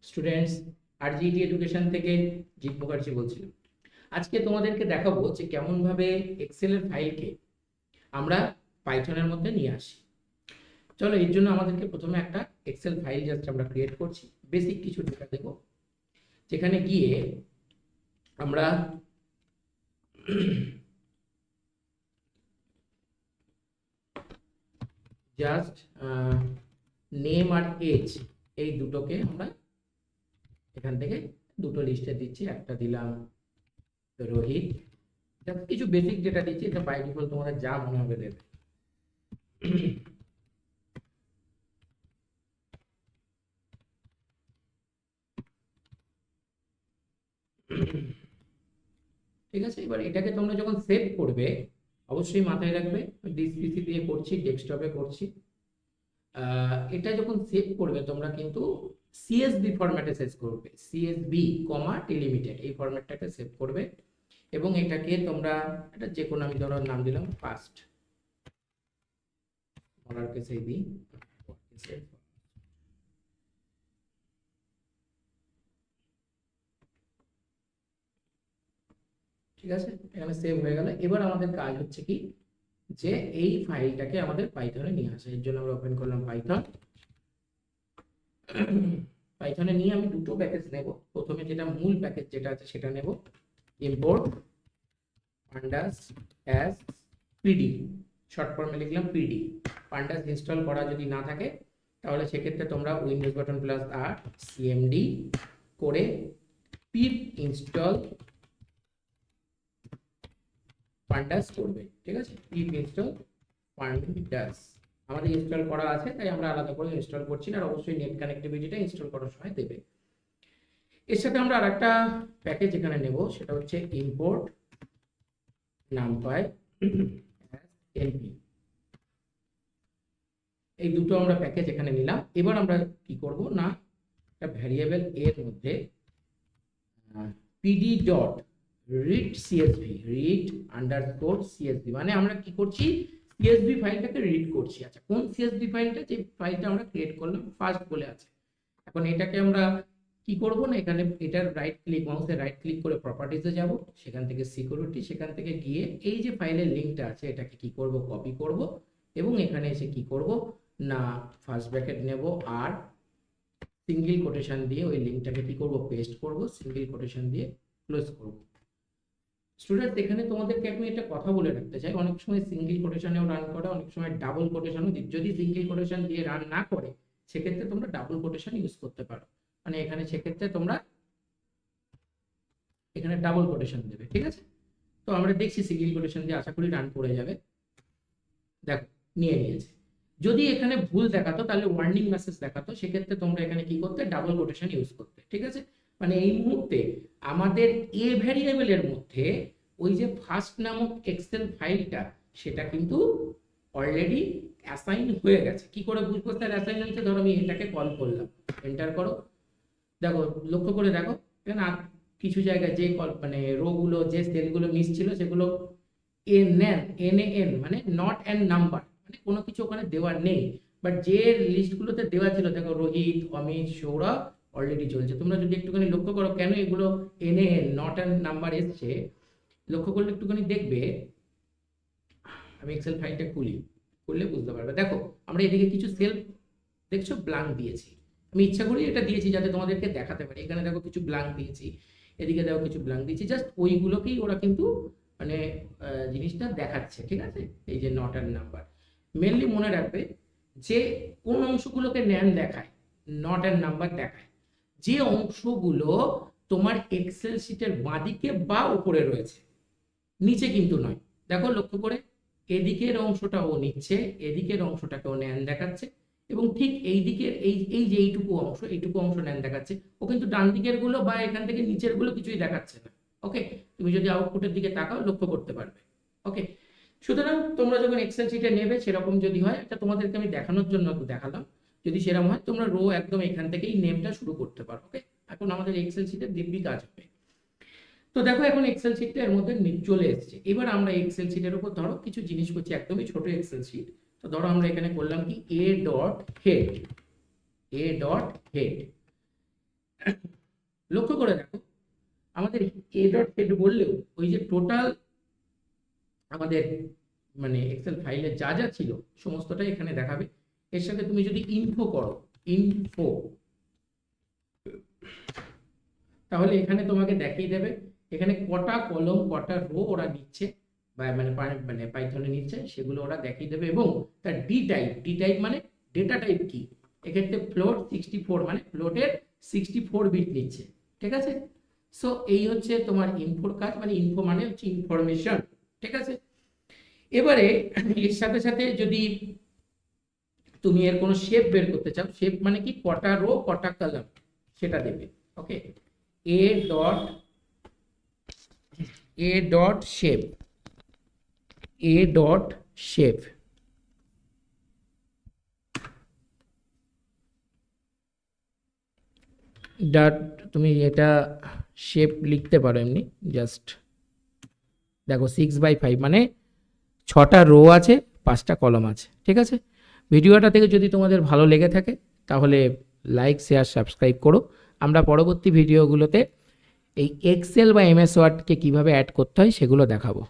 Students, আরজিইটি education থেকে জিৎ মুখার্জি বলছিলাম। আজকে তোমাদেরকে দেখাবো যে কেমন ভাবে এক্সেলের ফাইলকে আমরা পাইথনের মধ্যে নিয়ে আসি। চলো, এর জন্য আমাদেরকে প্রথমে একটা এক্সেল ফাইল জাস্ট আমরা ক্রিয়েট করছি। বেসিক কিছু ডেটা দেবো, যেখানে গিয়ে আমরা জাস্ট নেম আর এজ এই দুটোকে আমরা এখান থেকে দুটো লিস্টে দিচ্ছি। একটা দিলাম রোহিত, কিছু বেসিক ডেটা দিচ্ছি, এটা বাই ডিফল্ট তোমাদের যা মনে হবে দেবে। ঠিক আছে, এবার এটাকে তোমরা যখন সেভ করবে অবশ্যই মাথায় রাখবে দিস পিসি দিয়ে করছি, ডেস্কটপে করছি। এটা যখন সেভ করবে তোমরা কিন্তু সিএসভি ফরম্যাটে সেভ করবে, সিএসভি কমা ডিলিমিটেড এই ফরম্যাটটাকে সেভ করবে। এবং এটাকে তোমরা এটা যে কোনো, আমি ধরো নাম দিলাম ফার্স্ট, মলার কেসে দিই। ঠিক আছে, এখানে সেভ হয়ে গেল। এবার আমাদের কাজ হচ্ছে কি, যে এই ফাইলটাকে আমাদের পাইথনে নিয়ে আসা। এর জন্য আমরা ওপেন করলাম পাইথন। পাইথনে নিয়ে আমি দুটো প্যাকেজ নেব। প্রথমে যেটা মূল প্যাকেজ যেটা আছে সেটা নেব, import pandas as pd, short ফর্মে লিখলাম পিডি। pandas ইনস্টল করা যদি না থাকে তাহলে সেক্ষেত্রে তোমরা উইন্ডোজ বাটন প্লাস আর সিএমডি করে পিপ ইনস্টল pandas করবে। ঠিক আছে, পিপ ইনস্টল pandas আমাদের ইনস্টল করা আছে, তাই আমরা আলাদা করে ইনস্টল করছি না। আর অবশ্যই নেট কানেক্টিভিটিটা ইনস্টল করার সময় দেবে। এর সাথে আমরা আরেকটা প্যাকেজ এখানে নেব, সেটা হচ্ছে ইম্পোর্ট নামপাই এনপি। এই দুটো আমরা প্যাকেজ এখানে নিলাম। এবার আমরা কি করব না, একটা ভ্যারিয়েবল এর মধ্যে PD dot read CSV, read underscore CSV, মানে আমরা কি করছি, সিএসভি ফাইলটাকে রিড করছি। আচ্ছা, কোন সিএসভি ফাইলটা, যে ফাইলটা আমরা ক্রিয়েট করলাম ফার্স্ট বলে আছে। এখন এটাকে আমরা কি করব না, এখানে এটার রাইট ক্লিক, মাউসে রাইট ক্লিক করে প্রপার্টিজে যাব, সেখান থেকে সিকিউরিটি, সেখান থেকে গিয়ে এই যে ফাইলের লিঙ্কটা আছে এটাকে কি করব, কপি করব। এবং এখানে এসে কি করব না, ফার্স্ট ব্র্যাকেট নেব আর সিঙ্গেল কোটেশন দিয়ে ওই লিঙ্কটাকে কি করব, পেস্ট করব, সিঙ্গেল কোটেশন দিয়ে ক্লোজ করব। স্টুডেন্ট, এখানে তোমাদেরকে আমি একটা কথা বলে রাখতে চাই, অনেক সময় সিঙ্গেল কোটেশনেও রান করে, অনেক সময় ডাবল কোটেশনও। যদি সিঙ্গেল কোটেশন দিয়ে রান না করে সেক্ষেত্রে তোমরা ডাবল কোটেশন ইউজ করতে পারো। মানে এখানে সেক্ষেত্রে তোমরা এখানে ডাবল কোটেশন দেবে। ঠিক আছে, তো আমরা দেখছি সিঙ্গেল কোটেশন দিয়ে আশা করি রান করে যাবে। দেখো, নিয়ে নিয়েছে। যদি এখানে ভুল দেখাতো তাহলে ওয়ার্নিং মেসেজ দেখাতো, সেক্ষেত্রে তোমরা এখানে কি করতে, ডাবল কোটেশন ইউজ করতে। ঠিক আছে, মানে এই মুহূর্তে আমাদের এ ভ্যারিয়েবলের মধ্যে ওই যে ফার্স্ট নামক এক্সেল ফাইলটা সেটা কিন্তু অলরেডি অ্যাসাইন হয়ে গেছে। কি করে বুঝবো স্যার অ্যাসাইন হয়েছে? ধরো আমি এটাকে কল করলাম, এন্টার করো, দেখো লক্ষ্য করে দেখো এখানে কিছু জায়গায় যে মানে রো গুলো, যে সেলগুলো মিস ছিল সেগুলো এন মানে নট অ্যান নাম্বার, মানে কোনো কিছু ওখানে দেওয়া নেই। বাট যে লিস্টগুলোতে দেওয়া ছিল, দেখো রোহিত, অমিত, সৌরভ অলরেডি চলছে। তোমরা যদি একটুখানি লক্ষ্য করো কেন এগুলো এন নট অ্যান নাম্বার এসছে, লক্ষ্য করলে একটুখানি দেখবে। আমি এক্সেল ফাইলটা খুললে বুঝতে পারবে। দেখো আমরা এদিকে কিছু সেল দেখছো ব্ল্যাঙ্ক দিয়েছি, আমি ইচ্ছা করি এটা দিয়েছি যাতে তোমাদেরকে দেখাতে পারি। এখানে দেখো কিছু ব্ল্যাঙ্ক দিয়েছি, এদিকে দেখো কিছু ব্ল্যাঙ্ক দিয়েছি, জাস্ট ওইগুলোকেই ওরা কিন্তু মানে জিনিসটা দেখাচ্ছে। ঠিক আছে, এই যে নট অ্যান্ড নাম্বার, মেনলি মনে রাখবে যে কোন অংশগুলোকে ন্যান দেখায়, নট অ্যান্ড নাম্বার দেখায় যে অংশগুলো তোমার এক্সেল শিটের বাঁদিকে বা উপরে রয়েছে, নিচে কিন্তু নয়। দেখো লক্ষ্য করে, এদিকের অংশটা ও নিচ্ছে, এদিকের অংশটাকে ও ন্যান দেখাচ্ছে, এবং ঠিক এই দিকের এই যে এইটুকু অংশ ন্যান দেখাচ্ছে। ও কিন্তু ডান দিকের গুলো বা এখান থেকে নিচের গুলো কিছুই দেখাচ্ছে না। ওকে, তুমি যদি আউটপুটের দিকে তাকাও লক্ষ্য করতে পারবে। ওকে, সুতরাং তোমরা যখন এক্সেল শিটে নেবে সেরকম যদি হয়, এটা তোমাদেরকে আমি দেখানোর জন্য দেখালাম, যদি সেরকম হয় তোমরা রো একদম এখান থেকেই নেমটা শুরু করতে পারো। ওকে, এখন আমাদের এক্সেল শিটের দিব্যি কাজ হবে। তো দেখো এখন এক্সেল শিটটা এর মধ্যে চলে এসেছে। এবার আমরা এক্সেল শিটের উপর ধরো কিছু জিনিস করছি, একদমই ছোট এক্সেল শিট। তো ধরো আমরা এখানে করলাম কি, এ ডট হেড, লক্ষ্য করে দেখো, আমাদের এ ডট হেড বললেও ওই যে টোটাল আমাদের মানে এক্সেল ফাইলে যা যা ছিল সমস্তটাই এখানে দেখাবে। এর সাথে তুমি যদি ইনফো করো, ইনফো, তাহলে এখানে তোমাকে দেখিয়ে দেবে এখানে কটা কলম কটা রো ওরা নিচ্ছে বা মানে পাইথনে নিচ্ছে, সেগুলো ওরা দেখিয়ে দেবে। এবং তার ডি টাইপ মানে ডেটা টাইপ কি, এক্ষেত্রে ফ্লোট 64 মানে ফ্লোটের 64 বিট নিচ্ছে, ঠিক আছে। সো এই হচ্ছে তোমার ইনফোর কাজ, মানে ইনফো মানে হচ্ছে ইনফরমেশন, ঠিক আছে। এবারে এর সাথে সাথে যদি তুমি এর কোনো শেপ বের করতে চাও, শেপ মানে কি কটা রো কটা কলাম সেটা দেবে। Okay, a dot shape, a dot shape, dot, তুমি এটা শেপ লিখতে পারো এমনি জাস্ট, দেখো 6/5 মানে 6টা রো আছে 5টা কলম আছে, ঠিক আছে। ভিডিওটা থেকে যদি তোমাদের ভালো লেগে থাকে তাহলে লাইক শেয়ার সাবস্ক্রাইব করো। আমরা পরবর্তী ভিডিওগুলোতে এই এক্সেল বা এমএস ওয়ার্ডকে কীভাবে অ্যাড করতে হয় সেগুলো দেখাবো।